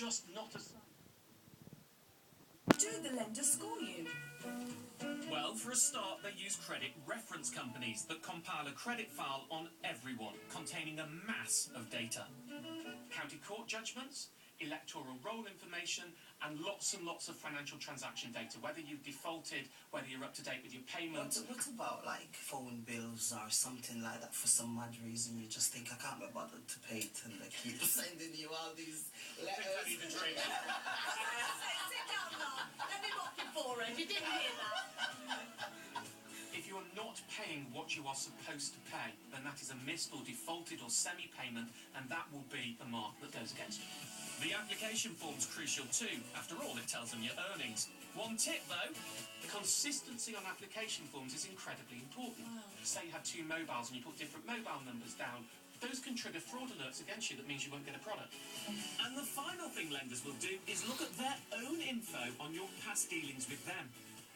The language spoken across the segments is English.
just not as... Do the lender score you? Well, for a start, they use credit reference companies that compile a credit file on everyone, containing a mass of data. County court judgments, electoral roll information, and lots of financial transaction data, whether you've defaulted, whether you're up to date with your payments. What about, like, phone bills or something like that? For some mad reason, you just think, I can't be bothered to pay it, and they keep sending you all these letters. I think I need a drink. Sit down, Mum. Let me mop your forehead. You didn't hear that. If you are not paying what you are supposed to pay, then that is a missed or defaulted or semi-payment, and that will be the mark that goes against you. The application form's crucial too. After all, it tells them your earnings. One tip, though, consistency on application forms is incredibly important. Wow. Say you have two mobiles and you put different mobile numbers down, those can trigger fraud alerts against you. That means you won't get a product. And the final thing lenders will do is look at their own info on your past dealings with them.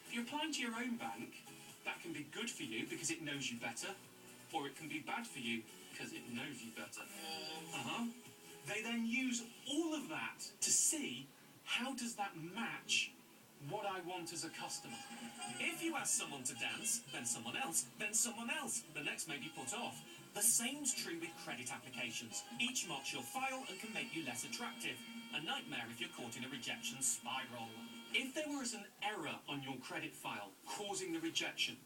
If you're applying to your own bank, that can be good for you because it knows you better, or it can be bad for you because it knows you better. They then use all of that to see how does that match what I want as a customer. If you ask someone to dance, then someone else, then someone else, the next may be put off. The same's true with credit applications. Each marks your file and can make you less attractive. A nightmare if you're caught in a rejection spiral. If there was an error on your credit file causing the rejection,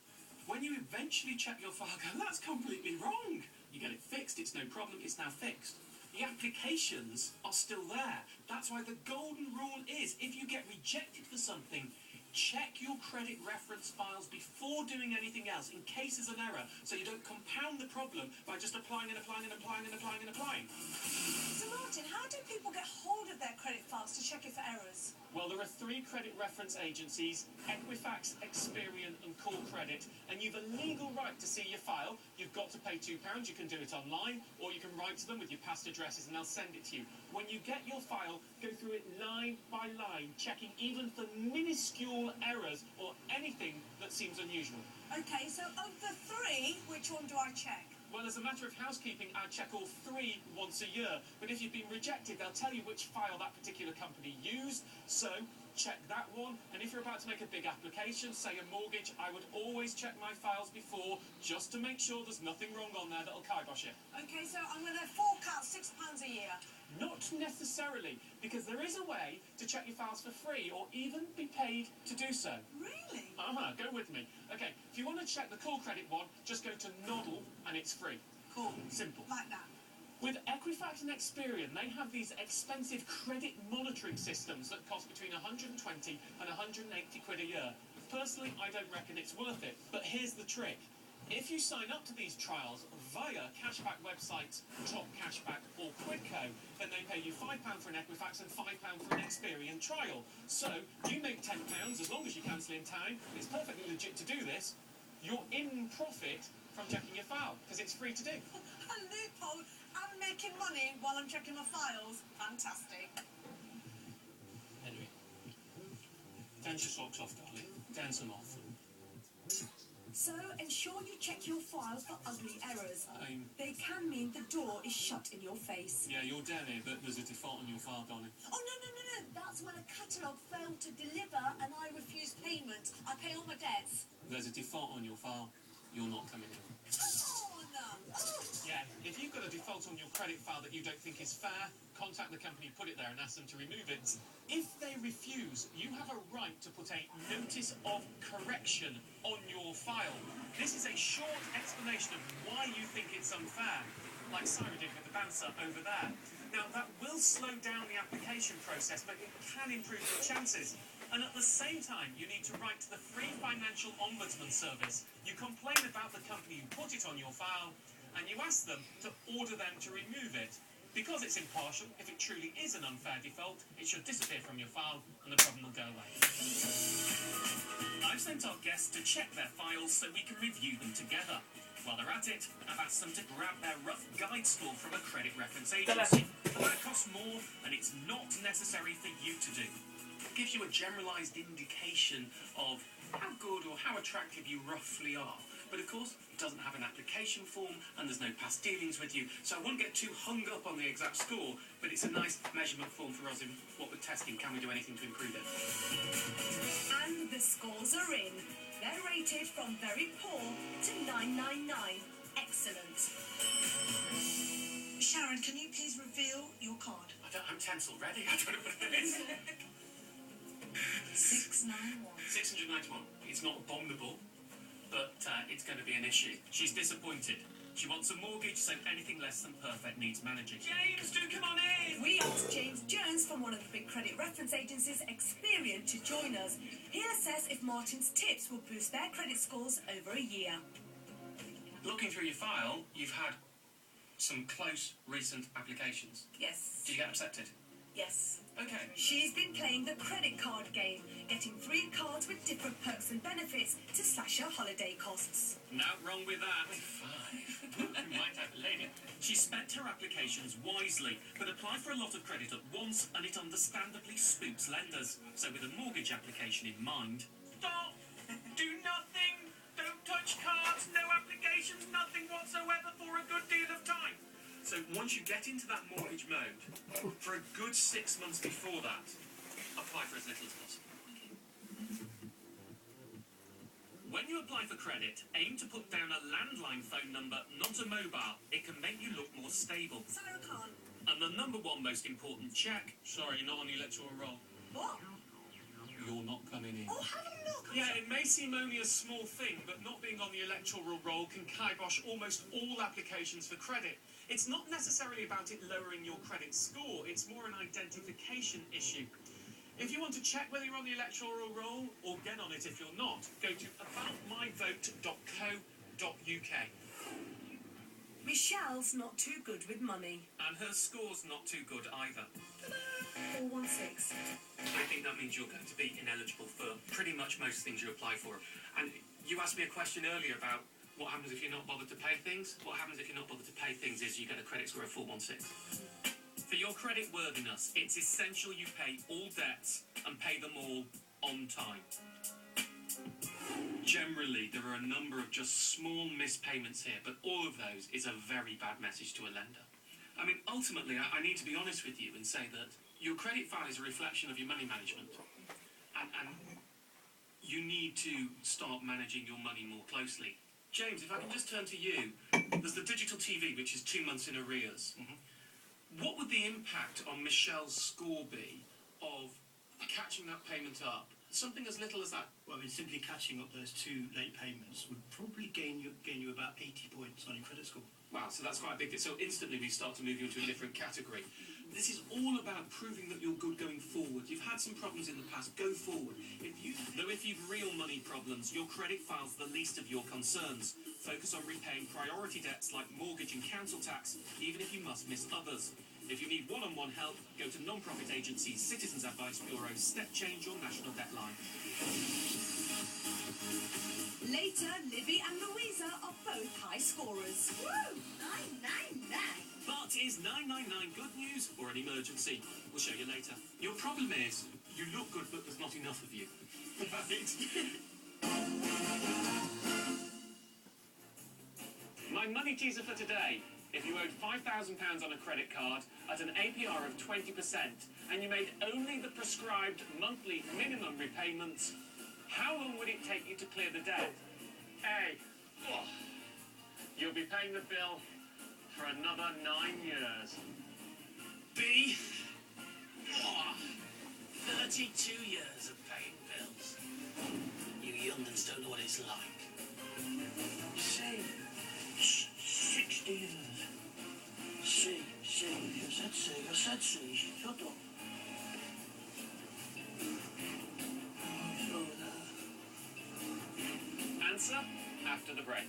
when you eventually check your file, go, that's completely wrong. You get it fixed, it's no problem, it's now fixed. The applications are still there. That's why the golden rule is, if you get rejected for something, check your credit reference files before doing anything else in case there's an error, so you don't compound the problem by just applying and applying and applying and applying and applying. So, Martin, how do people get hold of their credit files to check it for errors? Well, there are 3 credit reference agencies, Equifax, Experian and Call Credit, and you've a legal right to see your file. You've got to pay £2. You can do it online, or you can write to them with your past addresses and they'll send it to you. When you get your file, go through it line by line, checking even for minuscule errors or anything that seems unusual. Okay, so of the 3, which one do I check? Well, as a matter of housekeeping, I check all 3 once a year. But if you've been rejected, they'll tell you which file that particular company used. So check that one. And if you're about to make a big application, say a mortgage, I would always check my files before, just to make sure there's nothing wrong on there that'll kibosh it. Okay, so I'm going to fork out £6 a year. Not necessarily, because there is a way to check your files for free or even be paid to do so. Really? Go with me. Okay, if you want to check the Call Credit one, just go to Noddle and it's free. Cool. Simple. Like that. With Equifax and Experian, they have these expensive credit monitoring systems that cost between 120 and 180 quid a year. Personally, I don't reckon it's worth it, but here's the trick. If you sign up to these trials via cashback websites, Top Cashback or Quidco, then they pay you £5 for an Equifax and £5 for an Experian trial. So you make £10 as long as you cancel in time. It's perfectly legit to do this. You're in profit from checking your file because it's free to do. A loophole. I'm making money while I'm checking my files. Fantastic. Henry, dance your socks off, darling. Dance them off. So, ensure you check your files for ugly errors. They can mean the door is shut in your face. Yeah, you're down here, but there's a default on your file, darling. Oh, no. That's when a catalogue failed to deliver and I refused payment. I pay all my debts. There's a default on your file. You're not coming in. Oh, no. Yeah, if you've got a default on your credit file that you don't think is fair, contact the company who put it there and ask them to remove it. If they refuse, you have a right to put a notice of correction on your file. This is a short explanation of why you think it's unfair, like Sarah did with the bouncer over there. Now, that will slow down the application process, but it can improve your chances. And at the same time, you need to write to the Free Financial Ombudsman Service. You complain about the company who put it on your file, and you ask them to order them to remove it. Because it's impartial, if it truly is an unfair default, it should disappear from your file and the problem will go away. I've sent our guests to check their files so we can review them together. While they're at it, I've asked them to grab their rough guide score from a credit reference agency. That costs more and it's not necessary for you to do. It gives you a generalised indication of how good or how attractive you roughly are. But of course, it doesn't have an application form and there's no past dealings with you, so I wouldn't get too hung up on the exact score, but it's a nice measurement form for us in what we're testing. Can we do anything to improve it? And the scores are in. They're rated from very poor to 999. Excellent. Sharon, can you please reveal your card? I'm tense already. I don't know what it is. 691. 691. It's not abominable, but it's going to be an issue. She's disappointed. She wants a mortgage, so anything less than perfect needs managing. James, do come on in! We asked James Jones from one of the big credit reference agencies, Experian, to join us. He'll assess if Martin's tips will boost their credit scores over a year. Looking through your file, you've had some close recent applications. Yes. Did you get accepted? Yes. Okay. She's been playing the credit card game, getting 3 cards with different perks and benefits to slash her holiday costs. No wrong with that. 5. My type of lady. She spent her applications wisely, but applied for a lot of credit at once, and it understandably spooks lenders. So with a mortgage application in mind... Stop! Do nothing! Don't touch cards, no applications, nothing whatsoever for a good deal of time. So once you get into that mortgage mode, for a good 6 months before that, apply for as little as possible. When you apply for credit, aim to put down a landline phone number, not a mobile. It can make you look more stable. Sarah Khan. And the number 1 most important check, sorry, you're not on the electoral roll. What? You're not coming in. Oh, have a look. Yeah, it may seem only a small thing, but not being on the electoral roll can kibosh almost all applications for credit. It's not necessarily about it lowering your credit score, it's more an identification issue. If you want to check whether you're on the electoral roll, or get on it if you're not, go to aboutmyvote.co.uk. Michelle's not too good with money. And her score's not too good either. 416. I think that means you're going to be ineligible for pretty much most things you apply for. And you asked me a question earlier about what happens if you're not bothered to pay things. What happens if you're not bothered to pay things is you get a credit score of 416. For your credit worthiness, it's essential you pay all debts and pay them all on time. Generally, there are a number of just small missed payments here, but all of those is a very bad message to a lender. I mean, ultimately, I need to be honest with you and say that your credit file is a reflection of your money management. And you need to start managing your money more closely. James, if I can just turn to you, there's the digital TV, which is 2 months in arrears. What would the impact on Michelle's score be of catching that payment up? Something as little as that. Well, I mean, simply catching up those 2 late payments would probably gain you about 80 points on your credit score. Wow, so that's quite a big deal. So instantly we start to move you into a different category. This is all about proving that you're good going forward. You've had some problems in the past, go forward. If you've real money problems, your credit file's the least of your concerns. Focus on repaying priority debts like mortgage and council tax, even if you must miss others. If you need one-on-one help, go to non-profit agencies, Citizens Advice Bureau, Step Change or National Debt Line. Later, Livy and Louisa are both high scorers. Woo! 999. But is 999 good news or an emergency? We'll show you later. Your problem is, you look good, but there's not enough of you. My money teaser for today. If you owed £5,000 on a credit card at an APR of 20% and you made only the prescribed monthly minimum repayments, how long would it take you to clear the debt? A. You'll be paying the bill for another 9 years. B. 32 years of paying bills. You young'uns don't know what it's like. C. 60 years. C. Jag said C. Shut up. Answer after the break.